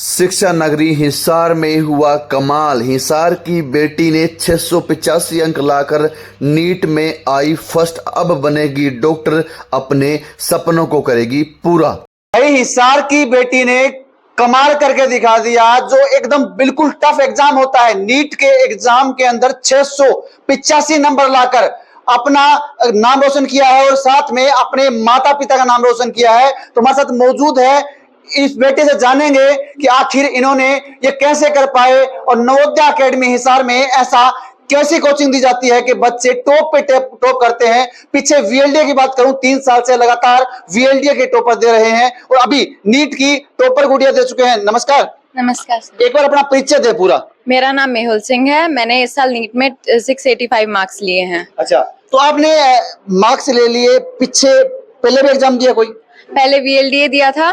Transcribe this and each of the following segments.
शिक्षा नगरी हिसार में हुआ कमाल। हिसार की बेटी ने 685 अंक लाकर नीट में आई फर्स्ट। अब बनेगी डॉक्टर, अपने सपनों को करेगी पूरा। भाई हिसार की बेटी ने कमाल करके दिखा दिया। जो एकदम बिल्कुल टफ एग्जाम होता है, नीट के एग्जाम के अंदर 685 नंबर लाकर अपना नाम रोशन किया है और साथ में अपने माता पिता का नाम रोशन किया है। तो हमारे साथ मौजूद है, इस बेटे से जानेंगे कि आखिर इन्होंने ये कैसे कर पाए और नवोदय एकेडमी हिसार में ऐसा कैसी कोचिंग दी जाती है कि बच्चे टॉप पे टॉप करते हैं। पीछे वीएलडीए की बात करूं, 3 साल से लगातार वीएलडीए के टॉपर दे रहे हैं और अभी नीट की टॉपर गुड़िया दे चुके हैं। नमस्कार। नमस्कार सर। एक बार अपना परिचय दे पूरा। मेरा नाम मेहुल सिंह है। मैंने इस साल नीट में 685 मार्क्स लिए हैं। अच्छा, तो आपने मार्क्स ले लिए, पीछे पहले भी एग्जाम दिया कोई? पहले वीएलडीए दिया था,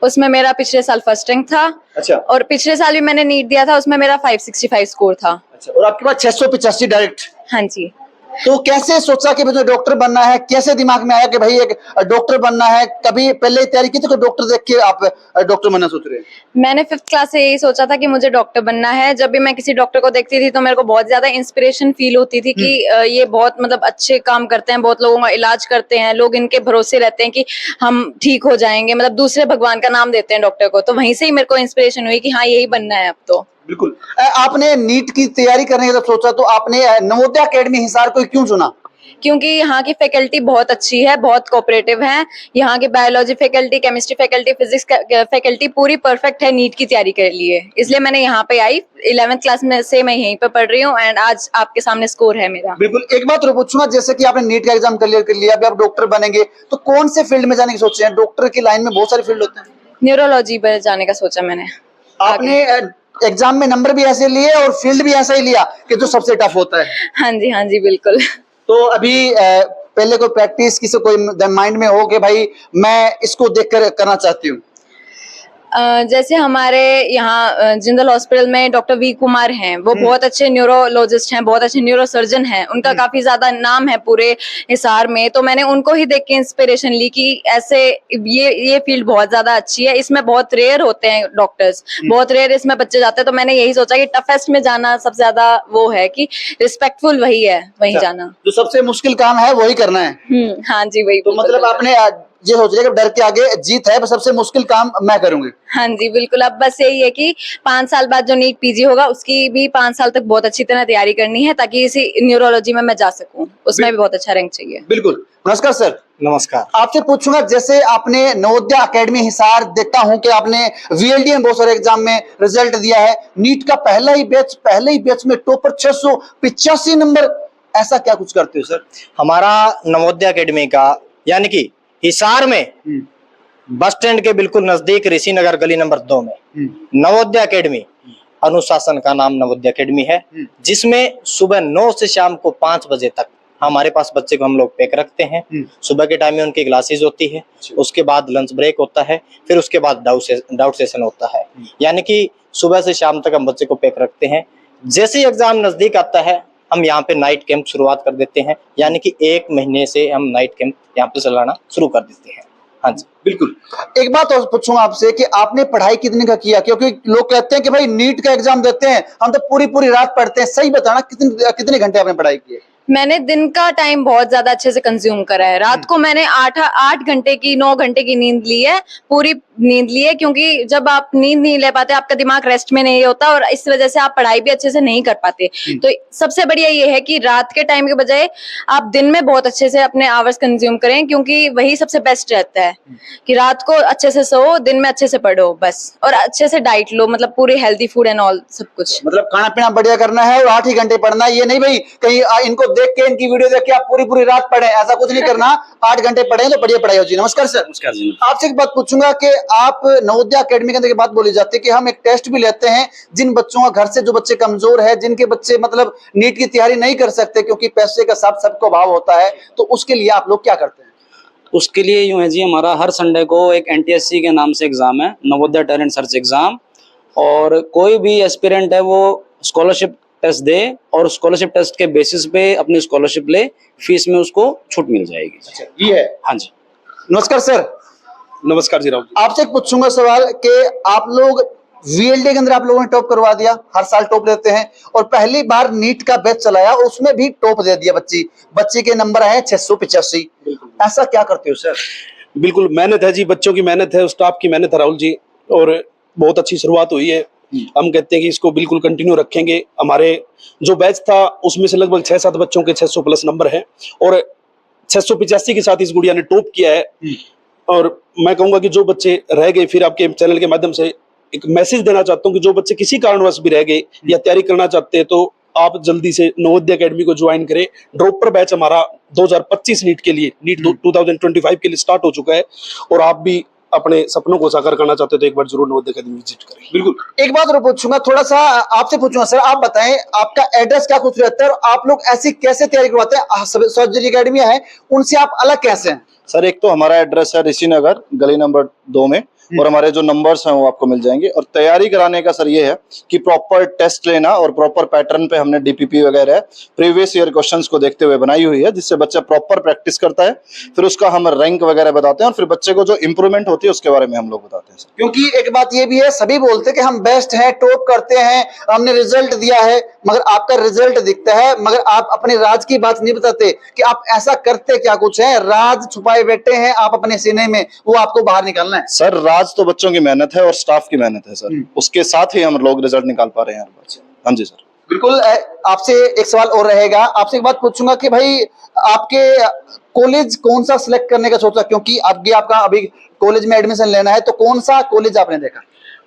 उसमें मेरा पिछले साल फर्स्ट रैंक था। अच्छा। और पिछले साल भी मैंने नीट दिया था, उसमें मेरा 565 स्कोर था। अच्छा, और आपके पास 685 डायरेक्ट? हाँ जी। तो कैसे सोचा कि मुझे डॉक्टर बनना है? कैसे दिमाग में आया कि भाई एक डॉक्टर बनना है? कभी पहले ही तैयारी की थी, कोई डॉक्टर देख के आप डॉक्टर बनना सोच रहे हैं? मैंने 5th क्लास से यही सोचा था कि मुझे डॉक्टर बनना है। जब भी मैं किसी डॉक्टर को देखती थी तो मेरे को बहुत ज्यादा इंस्पिरेशन फील होती थी कि ये बहुत मतलब अच्छे काम करते हैं, बहुत लोगों का इलाज करते हैं, लोग इनके भरोसे रहते हैं कि हम ठीक हो जाएंगे, मतलब दूसरे भगवान का नाम देते हैं डॉक्टर को। तो वहीं से ही मेरे को इंस्पिरेशन हुई कि हाँ यही बनना है अब तो। बिल्कुल। आपने नीट की तैयारी करने का जब सोचा तो आपने नवोदय एकेडमी हिसार को क्यों चुना? क्योंकि यहाँ की फैकल्टी बहुत अच्छी है, बहुत कोऑपरेटिव है। यहाँ की biology faculty, chemistry faculty, physics faculty पूरी परफेक्ट है नीट की तैयारी के लिए। इसलिए मैंने यहाँ पे आई। 11th क्लास में से मैं यहीं पे पढ़ रही हूँ एंड आज आपके सामने स्कोर है मेरा। बिल्कुल। एक बात और पूछूंगा, जैसे कि आपने नीट का एग्जाम क्लियर कर लिया, अभी आप डॉक्टर बनेंगे, तो कौन से फील्ड में जाने की सोच रहे हैं? डॉक्टर की लाइन में बहुत सारे फील्ड होते हैं। न्यूरोलॉजी पर जाने का सोचा मैंने। आपने एग्जाम में नंबर भी ऐसे लिए और फील्ड भी ऐसा ही लिया कि जो सबसे टफ होता है। हाँ जी बिल्कुल। तो अभी पहले कोई प्रैक्टिस किसी कोई माइंड में हो कि भाई मैं इसको देखकर करना चाहती हूँ? जैसे हमारे यहाँ जिंदल हॉस्पिटल में डॉक्टर वी कुमार हैं, वो बहुत अच्छे न्यूरोलॉजिस्ट हैं, बहुत अच्छे न्यूरोसर्जन हैं। उनका काफी ज्यादा नाम है पूरे हिसार में। तो मैंने उनको ही देख के इंस्पिरेशन ली कि ऐसे ये फील्ड बहुत ज्यादा अच्छी है, इसमें बहुत रेयर होते हैं डॉक्टर्स, बहुत रेयर इसमें बच्चे जाते हैं। तो मैंने यही सोचा कि टफेस्ट में जाना सबसे ज्यादा वो है कि रिस्पेक्टफुल वही है, वही जाना। जो सबसे मुश्किल काम है वही करना है। हाँ जी वही। तो मतलब आपने ये सोच लिया कि डर के आगे जीत है, सबसे मुश्किल काम मैं करूंगी। हाँ जी बिल्कुल। अब बस यही है कि 5 साल बाद जो नीट पीजी होगा उसकी भी 5 साल तक बहुत अच्छी तरह तैयारी करनी है ताकि इसी न्यूरोलॉजी में मैं जा सकूं, उसमें भी बहुत अच्छा रैंक चाहिए। बिल्कुल। नमस्कार सर। नमस्कार। आपसे पूछूंगा, जैसे आपने नवोदय एकेडमी हिसार, देखता हूं कि आपने वीएलडी में बहुत सारे एग्जाम में रिजल्ट दिया है, नीट का पहले ही बैच में टॉपर 685 नंबर, ऐसा क्या कुछ करते हो सर? हमारा नवोदय एकेडमी का यानी कि हिसार में बस स्टैंड के बिल्कुल नजदीक ऋषि नगर गली नंबर 2 में नवोदय एकेडमी, अनुशासन का नाम नवोदय एकेडमी है, जिसमें सुबह 9 से शाम को 5 बजे तक हमारे पास बच्चे को हम लोग पैक रखते हैं। सुबह के टाइम में उनकी क्लासेस होती है, उसके बाद लंच ब्रेक होता है, फिर उसके बाद डाउट सेशन होता है। यानी कि सुबह से शाम तक हम बच्चे को पैक रखते हैं। जैसे ही एग्जाम नजदीक आता है हम यहाँ पे नाइट कैंप शुरुआत कर देते हैं, यानी कि 1 महीने से हम नाइट कैंप यहाँ पे चलाना शुरू कर देते हैं। हाँ जी बिल्कुल। एक बात और पूछूंगा आपसे कि आपने पढ़ाई कितने का किया? क्योंकि लोग कहते हैं कि भाई नीट का एग्जाम देते हैं हम तो पूरी रात पढ़ते हैं। सही बताना, कितने घंटे आपने पढ़ाई की है? मैंने दिन का टाइम बहुत ज्यादा अच्छे से कंज्यूम करा है। रात को मैंने 8 घंटे की 9 घंटे की नींद ली है, पूरी नींद ली है। क्योंकि जब आप नींद नहीं ले पाते, आपका दिमाग रेस्ट में नहीं होता और इस वजह से आप पढ़ाई भी अच्छे से नहीं कर पाते। तो सबसे बढ़िया ये है कि रात के टाइम के बजाय आप दिन में बहुत अच्छे से अपने आवर्स कंज्यूम करें, क्योंकि वही सबसे बेस्ट रहता है कि रात को अच्छे से सो, दिन में अच्छे से पढ़ो बस, और अच्छे से डाइट लो, मतलब पूरे हेल्थी फूड एंड ऑल सब कुछ। मतलब खाना पीना बढ़िया करना है और 8 ही घंटे पढ़ना है। ये नहीं भाई कहीं इनको देख के, इनकी वीडियो देख के आप पूरी रात पढ़े, ऐसा कुछ नहीं करना। 8 घंटे पढ़े तो बढ़िया पढ़ाई हो जी। नमस्कार सर। नमस्कार जी। आपसे एक बात पूछूंगा कि आप नवोदय एकेडमी के अंदर की बात बोली जाती है कि हम एक टेस्ट भी लेते हैं जिन बच्चों का घर से, जो बच्चे कमजोर है, जिनके बच्चे मतलब नीट की तैयारी नहीं कर सकते क्योंकि पैसे का साथ सबको अभाव होता है, तो उसके लिए आप लोग क्या करते हैं? उसके लिए यूं है जी, हमारा हर संडे को एक एनटीएससी के नाम से एग्जाम है, नवोदय टैलेंट सर्च एग्जाम, और कोई भी एस्पिरेंट है वो स्कॉलरशिप टेस्ट दे और स्कॉलरशिप टेस्ट के बेसिस पे अपनी स्कॉलरशिप ले, फीस में उसको छूट मिल जाएगी। अच्छा, ये है। हाँ जी। नमस्कार सर। नमस्कार जी राहुल। आपसे पूछूंगा सवाल कि आप लोग वीएलडी के अंदर आप लोगों ने टॉप करवा दिया, हर साल टॉप लेते हैं, और पहली बार नीट का बैच चलाया उसमें भी टॉप दे दिया। बच्ची के नंबर आए 685। ऐसा क्या करते हो सर? बिल्कुल मेहनत है जी, बच्चों की मेहनत है, स्टाफ की मेहनत है राहुल जी, और बहुत अच्छी शुरुआत हुई है। हम कहते हैं कि इसको बिल्कुल कंटिन्यू रखेंगे। हमारे जो बैच था उसमें से लगभग 6-7 बच्चों के 600 प्लस नंबर हैं और 685 के साथ इस गुड़िया ने टॉप किया है। और मैं कहूंगा कि जो बच्चे रह गए, फिर आपके चैनल के माध्यम से एक मैसेज देना चाहता हूं कि जो बच्चे किसी कारणवश भी रह गए या तैयारी करना चाहते हैं तो आप जल्दी से नवोदय एकेडमी को ज्वाइन करें। ड्रॉपर बैच हमारा 2025 नीट के लिए, नीट 2025 के लिए स्टार्ट हो चुका है, और आप भी अपने सपनों को साकार करना चाहते हो तो एक बार जरूर नवोदय एकेडमी विजिट करें। बिल्कुल। एक बात और पूछूंगा, थोड़ा सा आपसे पूछूंगा सर, आप बताएं आपका एड्रेस क्या कुछ रहता है और आप लोग ऐसी कैसे तैयारी करवाते हैं? सर्जरी अकेडमी है, उनसे आप अलग कैसे हैं? सर एक तो हमारा एड्रेस है ऋषि नगर गली नंबर 2 में, और हमारे जो नंबर्स हैं वो आपको मिल जाएंगे। और तैयारी कराने का सर ये है कि प्रॉपर टेस्ट लेना और प्रॉपर पैटर्न पे हमने डीपीपी वगैरह प्रीवियस ईयर क्वेश्चंस को देखते हुए बनाई हुई है, जिससे बच्चा प्रॉपर प्रैक्टिस करता है। फिर उसका हम रैंक वगैरह बताते हैं और फिर बच्चे को जो इंप्रूवमेंट होती है उसके बारे में हम लोग बताते हैं सर। क्योंकि एक बात ये भी है, सभी बोलते हैं कि हम बेस्ट हैं, टॉप करते हैं, हमने रिजल्ट दिया है, मगर आपका रिजल्ट दिखता है, मगर आप अपने राज की बात नहीं बताते कि आप ऐसा करते क्या कुछ है। राज छुपाए बैठे हैं आप अपने सीने में, वो आपको बाहर निकालना है। सर राज तो बच्चों की मेहनत है और स्टाफ की मेहनत है सर, उसके साथ ही हम लोग रिजल्ट निकाल पा रहे हैं हर बार। हाँ जी सर। बिल्कुल। आपसे एक सवाल और रहेगा, आपसे एक बात पूछूंगा कि भाई आपके कॉलेज कौन सा सिलेक्ट करने का सोचा? क्योंकि आपका अभी कॉलेज में एडमिशन लेना है, तो कौन सा कॉलेज आपने देखा?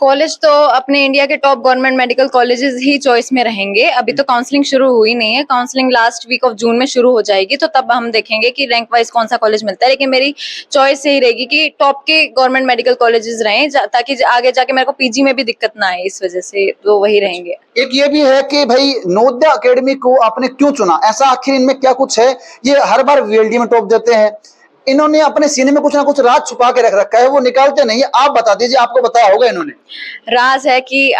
कॉलेज तो अपने इंडिया के टॉप गवर्नमेंट मेडिकल कॉलेजेस ही चॉइस में रहेंगे। अभी तो काउंसलिंग शुरू हुई नहीं है, counselling last week of June में शुरू हो जाएगी, तो तब हम देखेंगे कि रैंक वाइज कौन सा कॉलेज मिलता है। लेकिन मेरी चॉइस यही रहेगी कि टॉप के गवर्नमेंट मेडिकल कॉलेजेस रहें, ताकि आगे जाके मेरे को पीजी में भी दिक्कत ना आए, इस वजह से तो वही रहेंगे। एक ये भी है कि भाई नवोदय एकेडमी को आपने क्यों चुना? ऐसा आखिर इनमें क्या कुछ है? ये हर बार वीएलडी में टॉप देते हैं, इन्होंने अपने सीने में कुछ ना कुछ राज छुपा के रख रखा है, वो निकालते नहीं है। आप बता दीजिए, आपको बताया होगा इन्होंने। राज है कि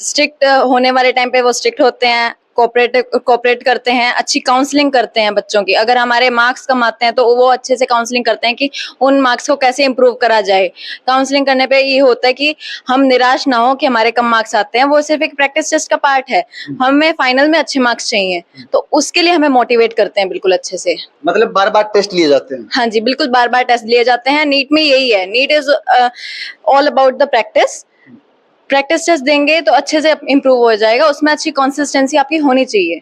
स्ट्रिक्ट होने वाले टाइम पे वो स्ट्रिक्ट होते हैं, कोऑपरेट करते हैं, अच्छी काउंसलिंग करते हैं बच्चों की। अगर हमारे मार्क्स कम आते हैं तो वो अच्छे से काउंसलिंग करते हैं कि उन मार्क्स को कैसे इंप्रूव करा जाए। काउंसलिंग करने पे ये होता है कि हम निराश ना हो कि हमारे कम मार्क्स आते हैं, वो सिर्फ एक प्रैक्टिस टेस्ट का पार्ट है। हमें फाइनल में अच्छे मार्क्स चाहिए, तो उसके लिए हमें मोटिवेट करते हैं बिल्कुल अच्छे से। मतलब बार बार टेस्ट लिए जाते हैं? हाँ जी, बिल्कुल बार बार टेस्ट लिए जाते हैं। नीट में यही है, NEET is all about the practice test देंगे तो अच्छे से इंप्रूव हो जाएगा, उसमें अच्छी कंसिस्टेंसी आपकी होनी चाहिए।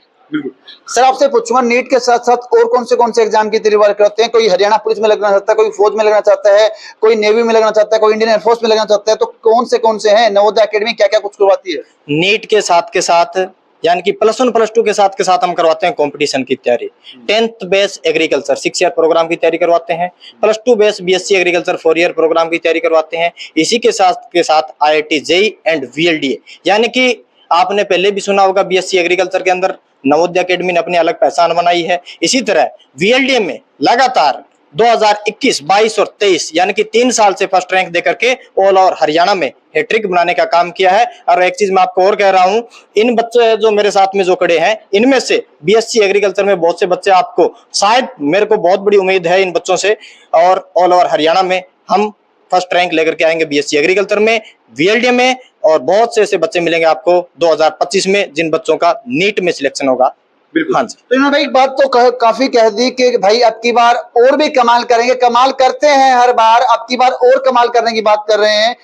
सर आपसे पूछूंगा, नीट के साथ साथ और कौन से एग्जाम की तैयारी करते हैं? कोई हरियाणा पुलिस में लगना चाहता है, कोई फौज में लगना चाहता है, कोई नेवी में लगना चाहता है, कोई इंडियन एयरफोर्स में लगना चाहता है, तो कौन से हैं? नवोदय एकेडमी क्या क्या कुछ करवाती है? नीट के साथ यानी कि +1 +2 के साथ हम करवाते हैं कंपटीशन की तैयारी। 10th base agriculture 6 year programme की तैयारी करवाते हैं, +2 base BSc agriculture 4 year programme की तैयारी करवाते हैं। इसी के साथ IIT जेईई एंड VLDA, यानी कि आपने पहले भी सुना होगा बीएससी एग्रीकल्चर के अंदर नवोदय एकेडमी ने अपनी अलग पहचान बनाई है। इसी तरह VLDA में लगातार 2021, 22 और 23 यानी कि 3 साल से फर्स्ट रैंक देकर के ऑल ओवर हरियाणा में हैट्रिक बनाने का काम किया है। और एक चीज मैं आपको और कह रहा हूं, इन बच्चे जो मेरे साथ में जो खड़े हैं, इनमें से बीएससी एग्रीकल्चर में बहुत से बच्चे, आपको शायद, मेरे को बहुत बड़ी उम्मीद है इन बच्चों से, और ऑल ओवर हरियाणा में हम फर्स्ट रैंक लेकर के आएंगे बीएससी एग्रीकल्चर में, VLDA में, और बहुत से ऐसे बच्चे मिलेंगे आपको 2025 में जिन बच्चों का नीट में सिलेक्शन होगा। बिल्कुल। हाँ जी। तो इन्होंने भाई एक बात तो काफी कह दी कि भाई अब की बार और भी कमाल करेंगे, कमाल करते हैं हर बार, अब की बार और कमाल करने की बात कर रहे हैं।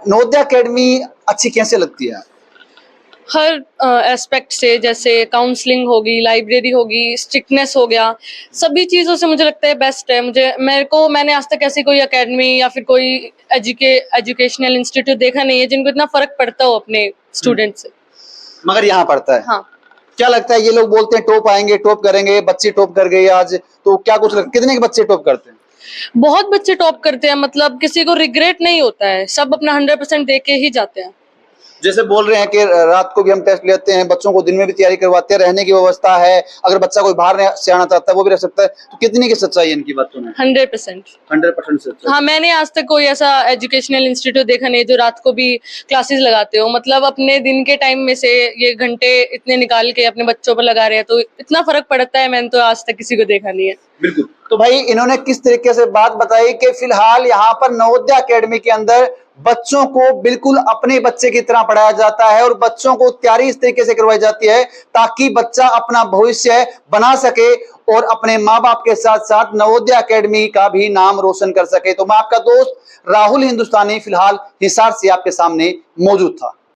नवोदय एकेडमी अच्छी कैसे लगती है? हर एस्पेक्ट से, जैसे काउंसलिंग होगी, लाइब्रेरी होगी, स्ट्रिक्टनेस हो गया, सभी चीज़ों से मुझे लगता है बेस्ट है। मैंने आज तक ऐसी कोई एकेडमी या फिर कोई एजुकेशनल इंस्टीट्यूट देखा नहीं है जिनको इतना फर्क पड़ता हो अपने स्टूडेंट से, मगर यहाँ पड़ता है। हाँ। क्या लगता है, ये लोग बोलते हैं टॉप आएंगे, टॉप करेंगे, बच्चे टॉप कर गए आज, तो क्या कुछ कितने के बच्चे टॉप करते हैं? बहुत बच्चे टॉप करते हैं, मतलब किसी को रिग्रेट नहीं होता है, सब अपना 100% दे के ही जाते हैं। जैसे बोल रहे हैं कि रात को भी हम टेस्ट लेते हैं, बच्चों को दिन में भी तैयारी करवाते हैं, रहने की व्यवस्था है, अगर बच्चा कोई बाहर से आना चाहता है वो भी रह सकता है, तो कितनी की सच्चाई है इनकी बातों में? 100% सच्चाई। हाँ, मैंने आज तक कोई ऐसा एजुकेशनल इंस्टीट्यूट देखा नहीं जो रात को भी क्लासेस लगाते हो। मतलब अपने दिन के टाइम में से ये घंटे इतने निकाल के अपने बच्चों पर लगा रहे हैं, तो इतना फर्क पड़ता है, मैंने तो आज तक किसी को देखा नहीं है। बिल्कुल। तो भाई इन्होंने किस तरीके से बात बताई कि फिलहाल यहाँ पर नवोदय एकेडमी के अंदर बच्चों को बिल्कुल अपने बच्चे की तरह पढ़ाया जाता है और बच्चों को तैयारी इस तरीके से करवाई जाती है ताकि बच्चा अपना भविष्य बना सके और अपने माँ बाप के साथ साथ नवोदय एकेडमी का भी नाम रोशन कर सके। तो मैं आपका दोस्त राहुल हिंदुस्तानी फिलहाल हिसार से आपके सामने मौजूद था।